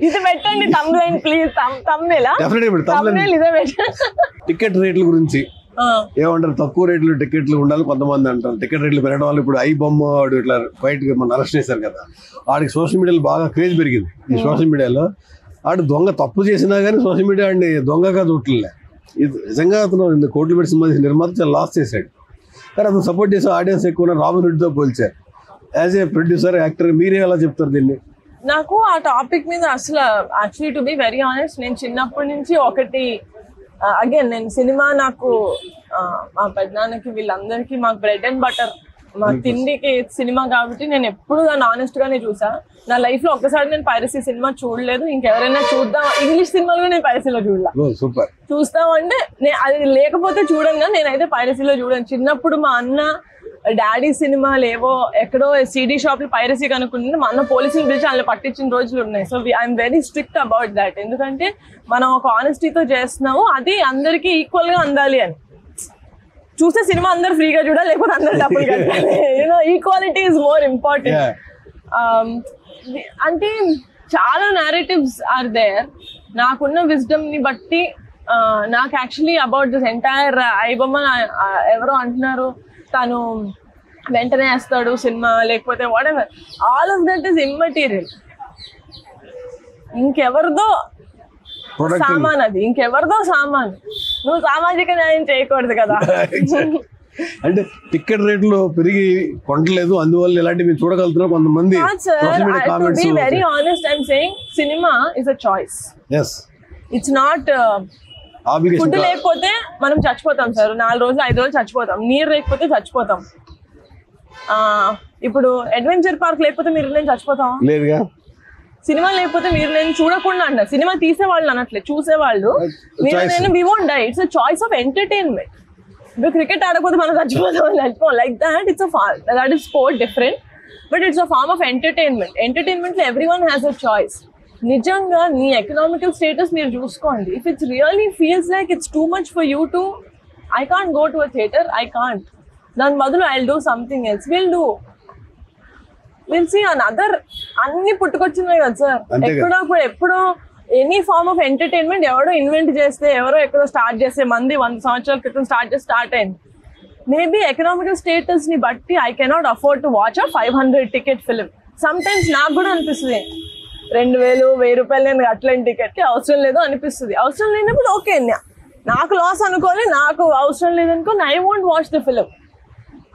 ఇది పెట్టండి thumbnail please. thumbnail ఇదే పెట్టండి. టికెట్ రేట్ల గురించి ఏమంటారు? తక్కువ రేట్లు టికెట్లు ఉండాలి కొంతమంది అంటారు. టికెట్ రేట్లు పెరగడం వల్ల ఇప్పుడు ఐ బొమ్మ వాడు ఇట్లా బయట మన అరెస్ట్ చేశారు కదా, వాడికి సోషల్ మీడియాలో బాగా క్రేజ్ పెరిగింది. ఈ సోషల్ మీడియాలో ఆడు దొంగ తప్పు చేసినా కానీ సోషల్ మీడియా ఆడిని దొంగగా చూడలే. ఇది నిజంగా అతను కోట్లు పెట్టి సినిమా నిర్మాత చాలా లాస్ చేశాడు. కానీ అతను సపోర్ట్ చేసే ఆడియన్స్ ఎక్కువ రాబిన్ హుడ్తో పోల్చారు. యాజ్ ఏ ప్రొడ్యూసర్ యాక్టర్ మీరే ఎలా చెప్తారు దీన్ని? నాకు ఆ టాపిక్ మీద అసలు actually to be very honest నేను చిన్నప్పటి నుంచి ఒకటి అగైన్ నేను సినిమా నాకు మా పెద్దనాన్నకి వీళ్ళందరికీ మాకు బ్రెడ్ అండ్ బటర్ మా తిండికి సినిమా కాబట్టి నేను ఎప్పుడు దాన్ని ఆనెస్ట్ గానే చూసా. నా లైఫ్ లో ఒక్కసారి నేను పైరసీ సినిమా చూడలేదు. ఇంకెవరైనా చూద్దాం ఇంగ్లీష్ సినిమాలు నేను పైరసీలో చూడలే. చూస్తామంటే అది లేకపోతే చూడంగా నేనైతే పైరసీలో చూడను. చిన్నప్పుడు మా అన్న డాడీ సినిమాలు ఏవో ఎక్కడో సిడీ షాప్ లో పైరసీ కనుక్కుంటే మా అన్న పోలీసులు పిలిచి వాళ్ళని పట్టించిన రోజులు ఉన్నాయి. So I'm very strict about that. ఎందుకంటే మనం ఒక ఆనెస్టీతో చేస్తున్నాము, అది అందరికీ ఈక్వల్ గా అందాలి అని. చూస్తే సినిమా అందరు ఫ్రీగా చూడాలి, లేకపోతే అందరు డబ్బులు కట్టాలి. You know equality is more important. అంటే చాలా నారేటివ్స్ ఆర్ దేర్. నాకున్న విజ్డమ్ ని బట్టి నాకు actually about this entire iBomma ఎవరో అంటున్నారు తను వెంటనే వేస్తాడు సినిమా లేకపోతే whatever, all of that is immaterial. ఇంకెవరిదో సామాన్, అది ఇంకెవరిదో సామాన్. నువ్వు సామాజిక న్యాయం చేయకూడదు కదా. అంటే టికెట్ రేట్లు పెరిగి కొంటలేదు, అందువల్ల ఇలాంటివి మీరు చూడగలుగుతున్నారు కొంతమంది. Very honest I'm saying cinema is a choice. It's not food లేకపోతే మనం చచ్చిపోతాం సార్, 4 రోజులు 5 రోజులు చచ్చిపోతాం. నీరు లేకపోతే చచ్చిపోతాం. ఇప్పుడు అడ్వెంచర్ పార్క్ లేకపోతే మీరు నేను చచ్చిపోతాం లేదుగా. సినిమా లేకపోతే మీరు నేను చూడకుండా అంటారు. సినిమా తీసేవాళ్ళు అనట్లే, చూసేవాళ్ళు మీరు నేను we won't die. It's a choice of entertainment. ఇప్పుడు క్రికెట్ ఆడకపోతే మనం చచ్చిపోతాం like that. It's that is sport different, but it's a form of entertainment. Entertainment లో every one has a choice. నిజంగా నీ ఎకనామికల్ స్టేటస్ మీరు చూసుకోండి. If it's really feels like it's too much for you to I can't go to a theatre, I can't, దాని బదులు I will do something else. Will see another. అన్ని పుట్టుకొచ్చినాయి కదా sir. ఎప్పుడో ఎనీ ఫార్మ్ ఆఫ్ ఎంటర్టైన్మెంట్ ఎవడో invent చేస్తే, ఎవరో ఎక్కడో స్టార్ట్ చేస్తే, మంది 100 సంవత్సరాల క్రితం స్టార్ట్ అయింది. మేబీ ఎకనామికల్ స్టేటస్ ని బట్టి I cannot afford to watch a 500 ticket film. Some times నాకు కూడా అనిపిస్తుంది 2000 1000 రూపాయలు నేను అట్లాంటి టికెట్ కి అవసరం లేదు అనిపిస్తుంది. అవసరం లేనప్పుడు ఓకే, నాకు లాస్ అనుకోవాలి, నాకు అవసరం లేదనుకో I won't watch the film.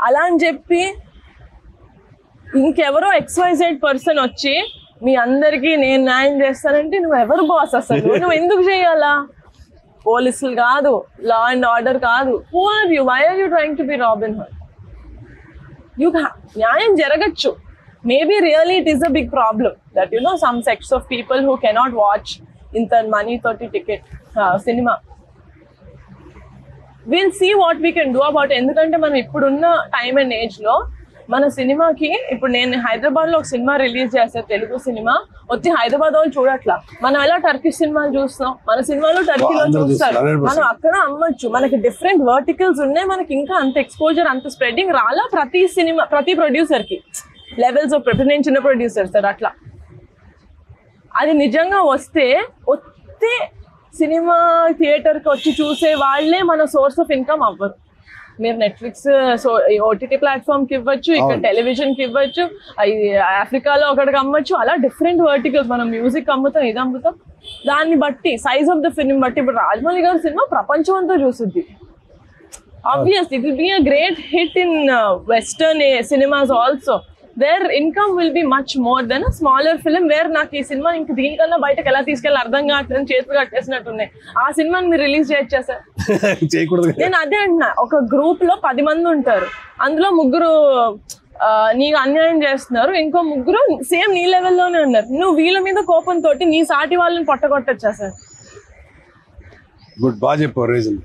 అలా అని చెప్పి ఇంకెవరో XYZ పర్సన్ వచ్చి మీ అందరికీ నేను న్యాయం చేస్తానంటే నువ్వు ఎవరు బాస్? అసలు నువ్వు ఎందుకు చేయాలా? పోలీసులు కాదు, లా అండ్ ఆర్డర్ కాదు. Who are you? Why are you trying to be Robin Hood? న్యాయం జరగచ్చు. Maybe really it is a big problem that some sects of people who cannot watch inta money 30 ticket cinema. We'll see what we can do about it. ఎందుకంటే మనం ఇప్పుడున్న time and age లో మన సినిమాకి, ఇప్పుడు నేను హైదరాబాద్ లో ఒక సినిమా రిలీజ్ చేస్తే తెలుగు సినిమా వచ్చి హైదరాబాద్ వాళ్ళు చూడట్లా. మనం ఎలా టర్కిష్ సినిమాలు చూస్తాం, మన సినిమాలో టర్కీలో చూస్తారు. మనం అక్కడ అమ్మచ్చు. మనకి డిఫరెంట్ వర్టికల్స్ ఉన్నాయి. మనకి ఇంకా అంత ఎక్స్పోజర్, అంత స్ప్రెడింగ్ రాలా ప్రతి ప్రొడ్యూసర్ కి. లెవెల్స్ ఆఫ్ నేను చిన్న ప్రొడ్యూసర్ సార్. అట్లా అది నిజంగా వస్తే సినిమా థియేటర్కి వచ్చి చూసే వాళ్ళే మన సోర్స్ ఆఫ్ ఇన్కమ్ అవ్వరు. మీరు నెట్ఫ్లిక్స్ OTT ప్లాట్ఫామ్కి ఇవ్వచ్చు, ఇక్కడ టెలివిజన్కి ఇవ్వచ్చు, ఆఫ్రికాలో ఒకటికి అమ్మచ్చు. అలా డిఫరెంట్ వర్టికల్స్. మనం మ్యూజిక్ అమ్ముతాం, ఇది అమ్ముతాం. దాన్ని బట్టి సైజ్ ఆఫ్ ద ఫిల్మ్ బట్టి ఇప్పుడు రాజమౌళి గారి సినిమా ప్రపంచం అంతా చూస్తుంది. Obviously it will be a great hit in western cinemas also. Their income will be much more than a smaller film where నాకు ఈ సినిమా ఇంక దీనికన్నా బయటకు ఎలా తీసుకెళ్ళి అర్థం కావట్లేదు, చేతులు కట్టేసినట్టున్నాయి. ఆ సినిమాని మీరు రిలీజ్ చేయొచ్చా సార్? నేను అదే అంటున్నా. ఒక గ్రూప్ లో 10 మంది ఉంటారు, అందులో 3 నీకు అన్యాయం చేస్తున్నారు, ఇంకో 3 సేమ్ నీ లెవెల్లోనే ఉన్నారు. నువ్వు వీళ్ళ మీద కోపంతో నీ సాటి వాళ్ళని పొట్టగొట్టచ్చా సార్? గుడ్, బాగా చెప్పారు రీజన్.